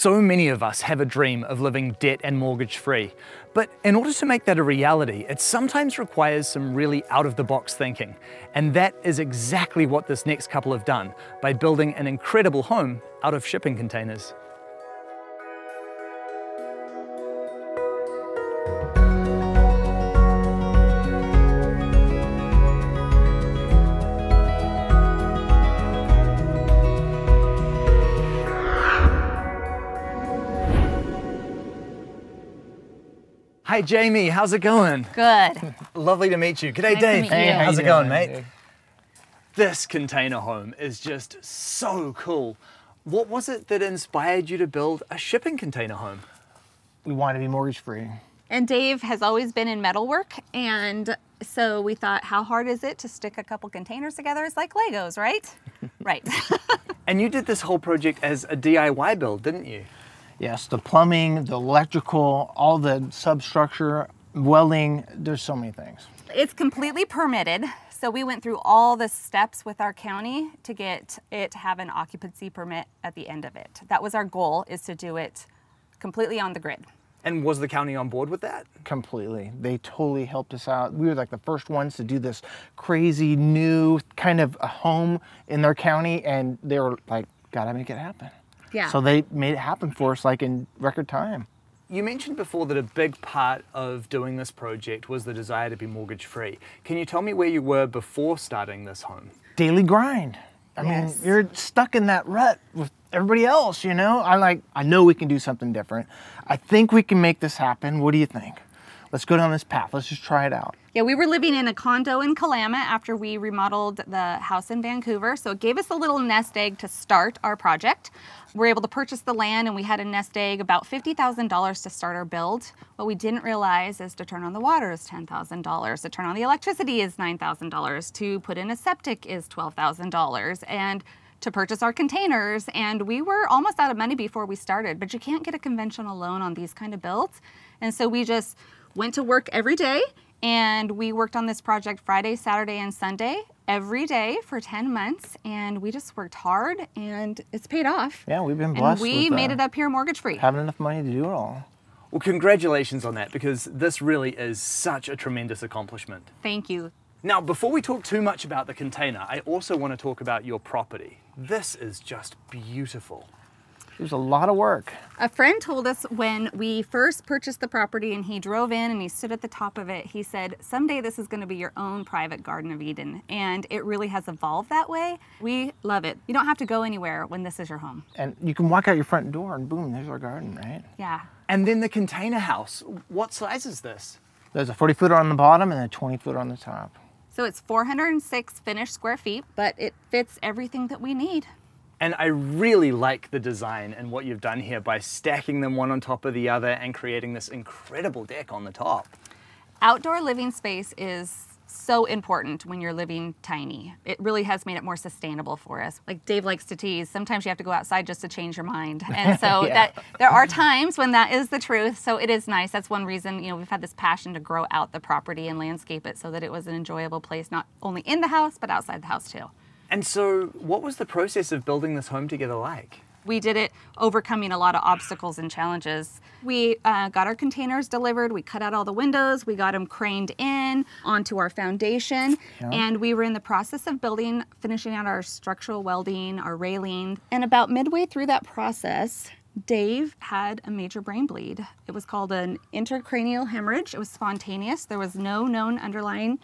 So many of us have a dream of living debt and mortgage free, but in order to make that a reality, it sometimes requires some really out-of-the-box thinking. And that is exactly what this next couple have done by building an incredible home out of shipping containers. Hi Jaimie, how's it going? Good. Lovely to meet you. G'day Dave. Hey, how's it going, mate? This container home is just so cool. What was it that inspired you to build a shipping container home? We wanted to be mortgage free. And Dave has always been in metalwork, and so we thought, how hard is it to stick a couple containers together? It's like Legos, right? Right. And you did this whole project as a DIY build, didn't you? Yes, the plumbing, the electrical, all the substructure, welding, there's so many things. It's completely permitted. So we went through all the steps with our county to get it to have an occupancy permit at the end of it. That was our goal, is to do it completely on the grid. And was the county on board with that? Completely. They totally helped us out. We were like the first ones to do this crazy new kind of a home in their county, and they were like, gotta make it happen. Yeah. So they made it happen for us like in record time. You mentioned before that a big part of doing this project was the desire to be mortgage free. Can you tell me where you were before starting this home? Daily grind. I mean, you're stuck in that rut with everybody else, you know? I know we can do something different. I think we can make this happen. What do you think? Let's go down this path. Let's just try it out. Yeah, we were living in a condo in Kalama after we remodeled the house in Vancouver. So it gave us a little nest egg to start our project. We were able to purchase the land, and we had a nest egg, about $50,000 to start our build. What we didn't realize is to turn on the water is $10,000, to turn on the electricity is $9,000, to put in a septic is $12,000, and to purchase our containers. And we were almost out of money before we started, but you can't get a conventional loan on these kind of builds. And so we just went to work every day, and we worked on this project Friday, Saturday, and Sunday every day for 10 months, and we just worked hard, and it's paid off. Yeah, we've been blessed. And we made it up here mortgage-free. Having enough money to do it all. Well, congratulations on that, because this really is such a tremendous accomplishment. Thank you. Now, before we talk too much about the container, I also want to talk about your property. This is just beautiful. It was a lot of work. A friend told us when we first purchased the property and he drove in and he stood at the top of it, he said, someday this is going to be your own private Garden of Eden. And it really has evolved that way. We love it. You don't have to go anywhere when this is your home. And you can walk out your front door and boom, there's our garden, right? Yeah. And then the container house, what size is this? There's a 40-footer on the bottom and a 20-footer on the top. So it's 406 finished square feet, but it fits everything that we need. And I really like the design and what you've done here by stacking them one on top of the other and creating this incredible deck on the top. Outdoor living space is so important when you're living tiny. It really has made it more sustainable for us. Like Dave likes to tease, sometimes you have to go outside just to change your mind. And so that there are times when that is the truth. So it is nice. That's one reason, you know, we've had this passion to grow out the property and landscape it so that it was an enjoyable place, not only in the house, but outside the house too. And so what was the process of building this home together like? We did it overcoming a lot of obstacles and challenges. We got our containers delivered, we cut out all the windows, we got them craned in onto our foundation, and we were in the process of finishing out our structural welding, our railing. And about midway through that process, Dave had a major brain bleed. It was called an intracranial hemorrhage. It was spontaneous. There was no known underlying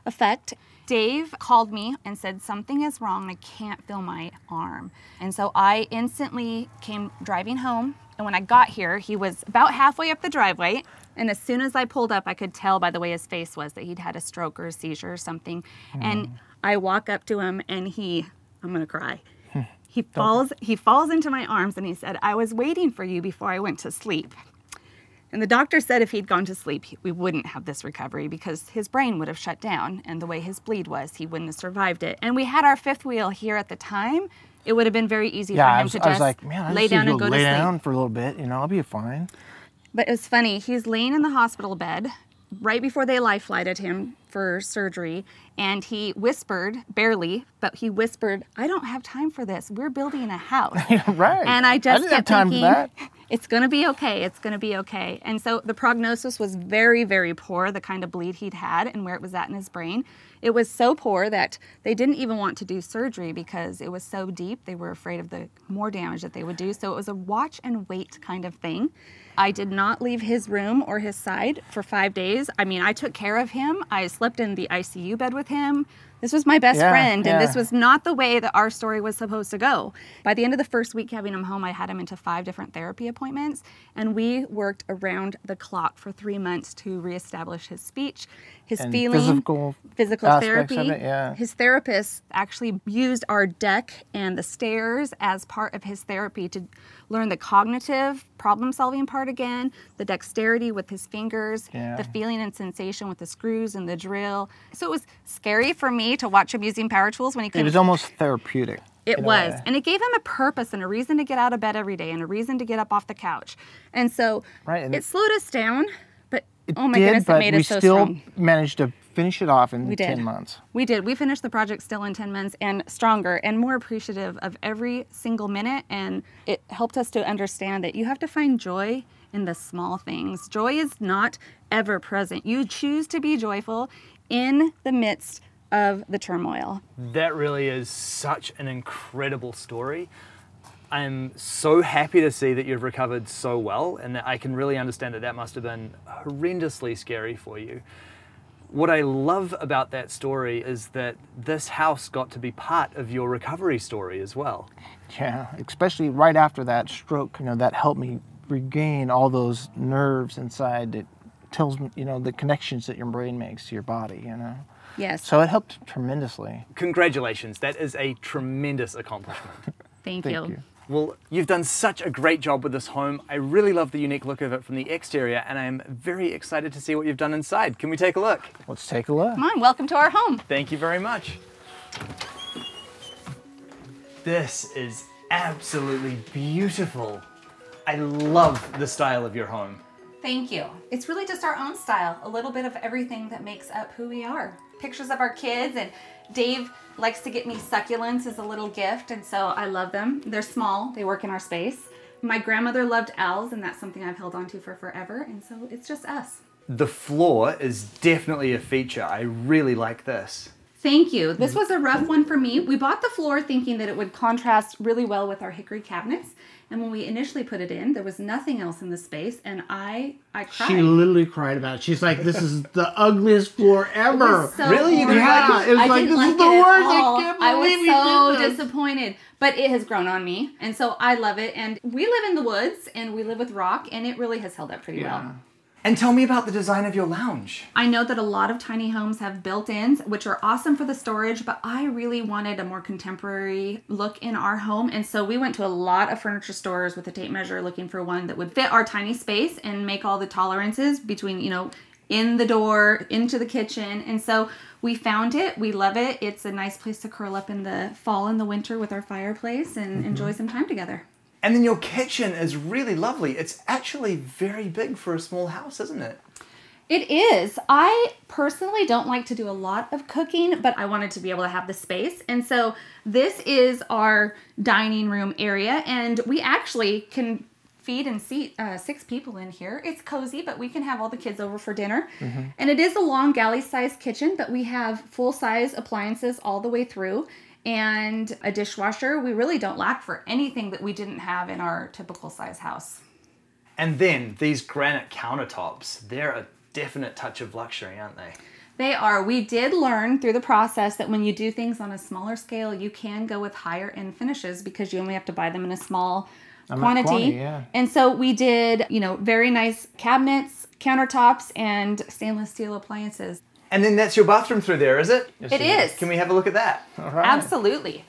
effect. Dave called me and said, something is wrong, I can't feel my arm. And so I instantly came driving home, and when I got here, he was about halfway up the driveway, and as soon as I pulled up, I could tell by the way his face was that he'd had a stroke or a seizure or something. And I walk up to him, and I'm gonna cry. He falls into my arms, and he said, I was waiting for you before I went to sleep. And the doctor said if he'd gone to sleep, we wouldn't have this recovery because his brain would have shut down, and the way his bleed was, he wouldn't have survived it. And we had our fifth wheel here at the time. It would have been very easy for him to just lay down and go to sleep. Lay down for a little bit, you know, I'll be fine. But it was funny, he's laying in the hospital bed, right before they life flighted him for surgery, and he whispered, barely, but he whispered, "I don't have time for this. We're building a house." Right. And I just didn't kept have time thinking, for that. it's going to be okay. It's going to be okay. And so the prognosis was very, very poor, the kind of bleed he'd had and where it was at in his brain. It was so poor that they didn't even want to do surgery because it was so deep. They were afraid of the more damage that they would do. So it was a watch and wait kind of thing. I did not leave his room or his side for 5 days. I mean, I took care of him. I slept in the ICU bed with him. This was my best friend, and this was not the way that our story was supposed to go. By the end of the first week having him home, I had him into 5 different therapy appointments, and we worked around the clock for 3 months to reestablish his speech, his feeling, physical therapy. Of it, His therapist actually used our deck and the stairs as part of his therapy to learn the cognitive problem-solving part again, the dexterity with his fingers, the feeling and sensation with the screws and the drill. So it was scary for me to watch him using power tools when he couldn't. It was almost therapeutic. It was. And it gave him a purpose and a reason to get out of bed every day and a reason to get up off the couch. And so it slowed us down, but oh my goodness, it made us so strong. We still managed to finish it off in 10 months. We did. We finished the project still in 10 months and stronger and more appreciative of every single minute. And it helped us to understand that you have to find joy in the small things. Joy is not ever present. You choose to be joyful in the midst of the turmoil. That really is such an incredible story. I'm so happy to see that you've recovered so well, and that I can really understand that that must have been horrendously scary for you. What I love about that story is that this house got to be part of your recovery story as well. Yeah, especially right after that stroke, that helped me regain all those nerves inside that tells me, the connections that your brain makes to your body, Yes. So it helped tremendously. Congratulations. That is a tremendous accomplishment. Thank you. Well, you've done such a great job with this home. I really love the unique look of it from the exterior, and I'm very excited to see what you've done inside. Can we take a look? Let's take a look. Come on, welcome to our home. Thank you very much. This is absolutely beautiful. I love the style of your home. Thank you. It's really just our own style, a little bit of everything that makes up who we are. Pictures of our kids, and Dave likes to get me succulents as a little gift, and so I love them. They're small, they work in our space. My grandmother loved owls, and that's something I've held on to for forever, and so it's just us. The floor is definitely a feature. I really like this. Thank you. This was a rough one for me. We bought the floor thinking that it would contrast really well with our hickory cabinets. And when we initially put it in, there was nothing else in the space, and I cried. She literally cried about it. She's like, "This is the ugliest floor ever." So really? You didn't like it? It was like, "This is the worst. I can't believe you did I was so this." disappointed. But it has grown on me, and so I love it. And we live in the woods, and we live with rock, and it really has held up pretty well. And tell me about the design of your lounge. I know that a lot of tiny homes have built-ins, which are awesome for the storage, but I really wanted a more contemporary look in our home. And so we went to a lot of furniture stores with a tape measure looking for one that would fit our tiny space and make all the tolerances between, in the door, into the kitchen. And so we found it. We love it. It's a nice place to curl up in the fall and the winter with our fireplace and enjoy some time together. And then your kitchen is really lovely. It's actually very big for a small house, isn't it? It is. I personally don't like to do a lot of cooking, but I wanted to be able to have the space. And so this is our dining room area, and we actually can feed and seat 6 people in here. It's cozy, but we can have all the kids over for dinner. And it is a long galley-sized kitchen, but we have full-size appliances all the way through. And a dishwasher. We really don't lack for anything that we didn't have in our typical size house. And then these granite countertops, they're a definite touch of luxury, aren't they? They are. We did learn through the process that when you do things on a smaller scale, you can go with higher end finishes because you only have to buy them in a small quantity. And so we did, very nice cabinets, countertops, and stainless steel appliances. And then that's your bathroom through there, is it? It is. Can we have a look at that? All right. Absolutely.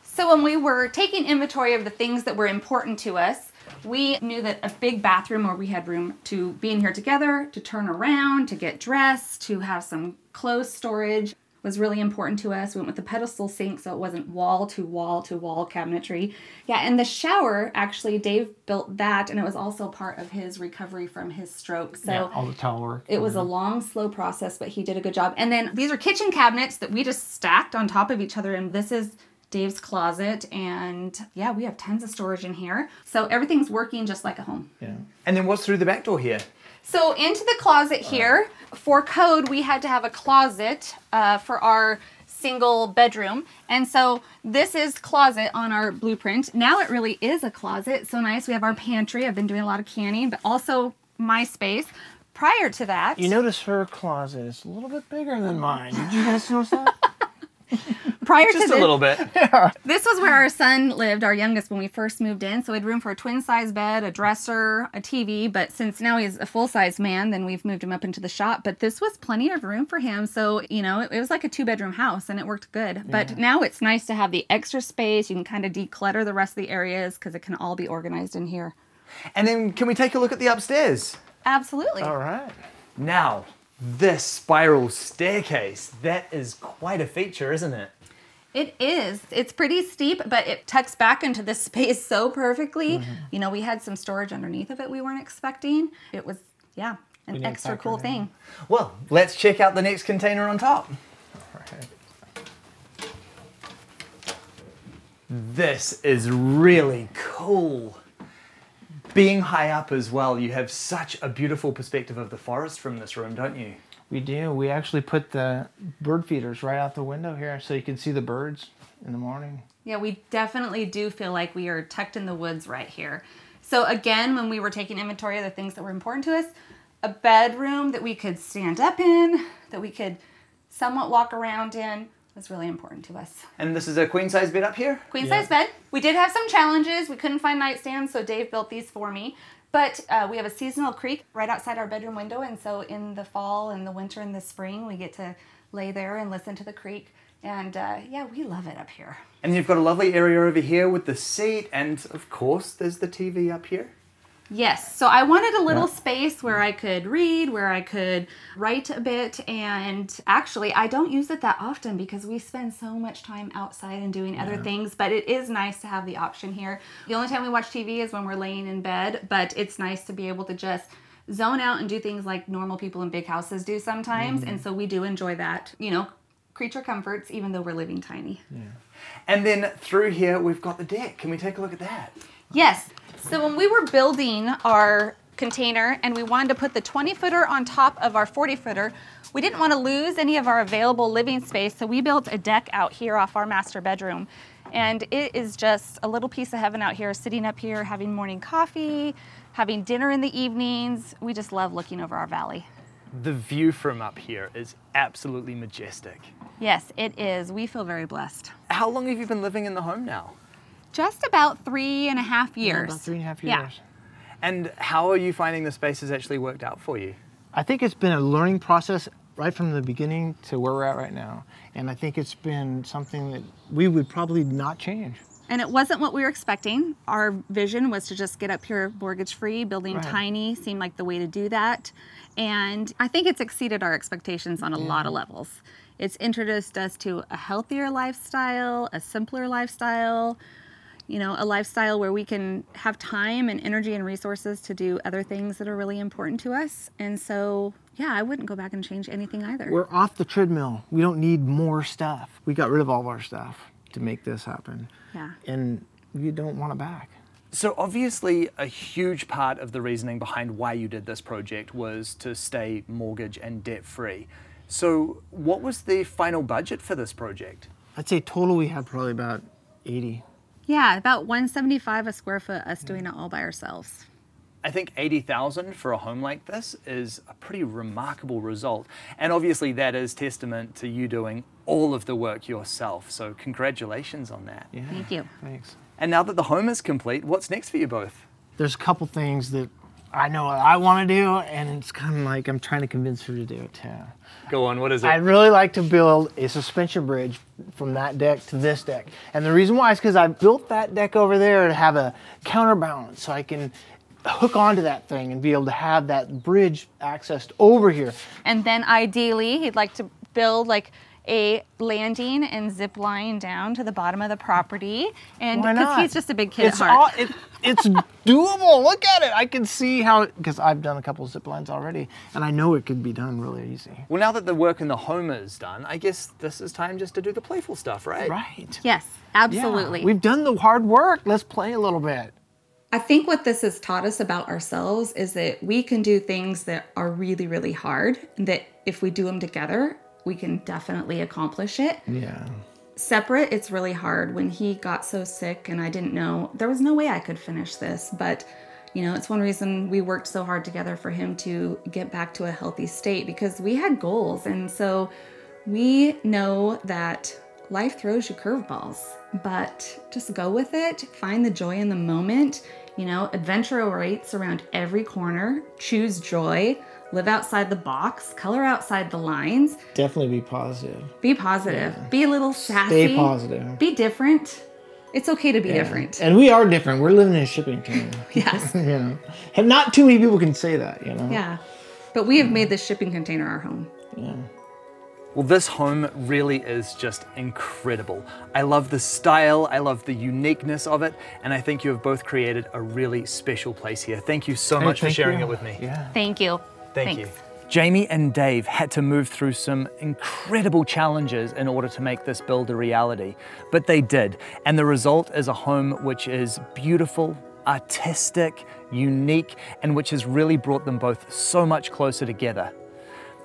So when we were taking inventory of the things that were important to us, we knew that a big bathroom where we had room to be in here together, to turn around, to get dressed, to have some clothes storage, was really important to us. We went with the pedestal sink so it wasn't wall to wall to wall cabinetry. Yeah, and the shower, actually, Dave built that, and it was also part of his recovery from his stroke. So yeah, all the towel work. It was a long, slow process, but he did a good job. And then these are kitchen cabinets that we just stacked on top of each other, and this is Dave's closet, and yeah, we have tons of storage in here. So everything's working just like a home. Yeah. And then what's through the back door here? So into the closet here, for code, we had to have a closet for our single bedroom. And so this is closet on our blueprint. Now it really is a closet. So nice. We have our pantry. I've been doing a lot of canning, but also my space. Prior to that... You notice her closet is a little bit bigger than mine. Did you guys notice that? Prior to Just this, a little bit. Yeah. This was where our son lived, our youngest, when we first moved in. So we had room for a twin-size bed, a dresser, a TV. But since now he's a full-size man, then we've moved him up into the shop. But this was plenty of room for him. So, you know, it was like a 2-bedroom house, and it worked good. Yeah. But now it's nice to have the extra space. You can kind of declutter the rest of the areas because it can all be organized in here. And then can we take a look at the upstairs? Absolutely. All right. Now, this spiral staircase, that is quite a feature, isn't it? It is. It's pretty steep, but it tucks back into this space so perfectly. Mm-hmm. You know, we had some storage underneath of it we weren't expecting. It was, yeah, an extra cool thing. Well, let's check out the next container on top. All right. This is really cool. Being high up as well, you have such a beautiful perspective of the forest from this room, don't you? We do. We actually put the bird feeders right out the window here so you can see the birds in the morning. Yeah, we definitely do feel like we are tucked in the woods right here. So again, when we were taking inventory of the things that were important to us, a bedroom that we could stand up in, that we could somewhat walk around in, was really important to us. And this is a queen size bed up here? Queen size bed. We did have some challenges. We couldn't find nightstands, so Dave built these for me. But we have a seasonal creek right outside our bedroom window, and so in the fall and the winter and the spring, we get to lay there and listen to the creek. And yeah, we love it up here. And you've got a lovely area over here with the seat, and of course, there's the TV up here. Yes, so I wanted a little space where I could read, where I could write a bit, and actually I don't use it that often because we spend so much time outside and doing other things, but it is nice to have the option here. The only time we watch TV is when we're laying in bed, but it's nice to be able to just zone out and do things like normal people in big houses do sometimes, and so we do enjoy that, you know, creature comforts, even though we're living tiny. Yeah. And then through here, we've got the deck. Can we take a look at that? Yes. So when we were building our container and we wanted to put the 20-footer on top of our 40-footer, we didn't want to lose any of our available living space, so we built a deck out here off our master bedroom. And it is just a little piece of heaven out here, sitting up here, having morning coffee, having dinner in the evenings. We just love looking over our valley. The view from up here is absolutely majestic. Yes, it is. We feel very blessed. How long have you been living in the home now? Just about 3.5 years. Yeah, about 3.5 years. Yeah. And how are you finding the space has actually worked out for you? I think it's been a learning process right from the beginning to where we're at right now. And I think it's been something that we would probably not change. And it wasn't what we were expecting. Our vision was to just get up here mortgage-free. Building tiny seemed like the way to do that. And I think it's exceeded our expectations on a lot of levels. It's introduced us to a healthier lifestyle, a simpler lifestyle, you know, a lifestyle where we can have time and energy and resources to do other things that are really important to us. And so, yeah, I wouldn't go back and change anything either. We're off the treadmill. We don't need more stuff. We got rid of all of our stuff to make this happen. Yeah. And we don't want it back. So obviously a huge part of the reasoning behind why you did this project was to stay mortgage and debt free. So what was the final budget for this project? I'd say total we had probably about 80. Yeah, about $175 a square foot, us doing it all by ourselves. I think $80,000 for a home like this is a pretty remarkable result. And obviously that is testament to you doing all of the work yourself. So congratulations on that. Yeah, thank you. Thanks. And now that the home is complete, what's next for you both? There's a couple things that I know I want to do, and it's kind of like I'm trying to convince her to do it too. Go on, what is it? I'd really like to build a suspension bridge from that deck to this deck. And the reason why is because I built that deck over there to have a counterbalance so I can hook onto that thing and be able to have that bridge accessed over here. And then ideally, he'd like to build like a landing and zip line down to the bottom of the property. And Why because not? he's just a big kid at heart. It's doable. Look at it. I can see how, because I've done a couple of zip lines already, and I know it could be done really easy. Well, now that the work in the home is done, I guess this is time just to do the playful stuff, right? Right. Yes, absolutely. Yeah. We've done the hard work. Let's play a little bit. I think what this has taught us about ourselves is that we can do things that are really, really hard, and that if we do them together, we can definitely accomplish it. Yeah. Separate, it's really hard. When he got so sick and I didn't know, there was no way I could finish this, but you know, it's one reason we worked so hard together for him to get back to a healthy state, because we had goals. And so we know that life throws you curveballs, but just go with it. Find the joy in the moment. You know, adventure awaits around every corner. Choose joy. Live outside the box. Color outside the lines. Definitely be positive. Be positive. Yeah. Be a little sassy. Stay positive. Be different. It's okay to be different. And we are different. We're living in a shipping container. Yes. You know, and not too many people can say that. You know. Yeah. But we have made this shipping container our home. Yeah. Well, this home really is just incredible. I love the style, I love the uniqueness of it, and I think you have both created a really special place here. Thank you so much for sharing it with me. Yeah. Thank you. Thank you. Jaimie and Dave had to move through some incredible challenges in order to make this build a reality, but they did. And the result is a home which is beautiful, artistic, unique, and which has really brought them both so much closer together.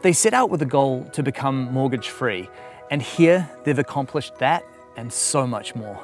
They set out with a goal to become mortgage-free, and here they've accomplished that and so much more.